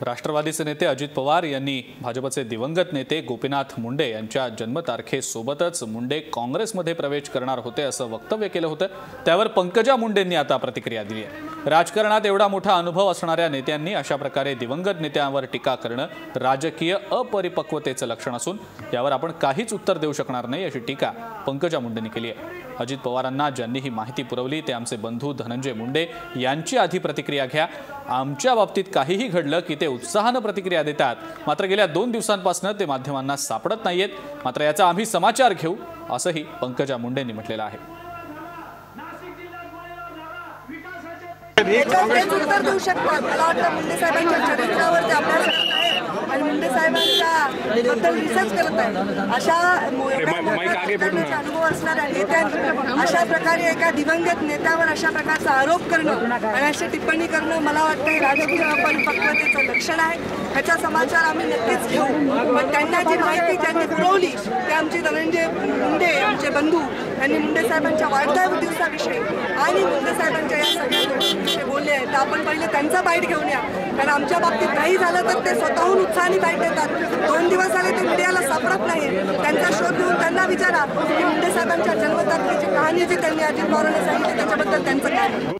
राष्ट्रवादीचे नेते अजित पवार यांनी भाजपचे दिवंगत नेते गोपीनाथ मुंडे यांच्या जन्मतारखेसोबतच मुंडे काँग्रेसमध्ये प्रवेश करणार होते असं वक्तव्य केलं होतं। त्यावर पंकजा मुंडेंनी आता प्रतिक्रिया दिली आहे। राजकारणात एवढा मोठा अनुभव असणाऱ्या नेत्यांनी अशा प्रकारे दिवंगत नेत्यांवर टीका करणं राजकीय अपरिपक्वतेचं लक्षण असून यावर आपण काहीच उत्तर देऊ शकणार नाही अशी टीका पंकजा मुंडेंनी केली आहे। अजित पवारांना ज्यांनी ही माहिती पुरवली ते आमचे बंधू धनंजय मुंडे यांची आधी प्रतिक्रिया घ्या। आमच्या बाबतीत काहीही घडलं की ते उत्साहाने प्रतिक्रिया देतात, मात्र गेल्या 2 दिवसांपासून ते माध्यमांना सापडत नाहीयेत। मात्र याचा आम्ही समाचार घेऊ असंही पंकजा मुंडेंनी म्हटलेलं आहे। उत्तर देऊ शकतात। मला वाटतं मुंडे साहेबांच्या चरित्रावरती अभ्यास करत आहेत आणि मुंडे साहेबांच्या बद्दल रिसर्च करत आहेत। अशा अनुभव असणाऱ्या नेत्यांनी अशा प्रकारे एका दिवंगत नेत्यावर अशा प्रकारचा आरोप करणं आणि अशी टिप्पणी करणं मला वाटतं हे राजकीय अपरिपक्वतेचं लक्षण आहे। ह्याचा समाचार आम्ही नक्कीच घेऊ, पण त्यांना जी माहिती त्यांनी पुरवली ते आमचे धनंजय मुंडे आमचे बंधू यांनी मुंडे साहेबांच्या वाढदिवसाविषयी आणि मुंडे साहेबांच्या या सगळ्या गोष्टींविषयी बोलले आहेत। तर आपण पहिले त्यांचा बाईट घेऊन या, कारण आमच्या बाबतीत काही झालं तर ते स्वतःहून उत्साहाने बाईट देतात। 2 दिवस झाले ते मीडियाला सापडत नाही। त्यांचा शोध घेऊन त्यांना विचारा की मुंडे साहेबांच्या जन्मतारखेची कहाणी जी त्यांनी अजित पवारांना सांगितली त्याच्याबद्दल त्यांचं काय।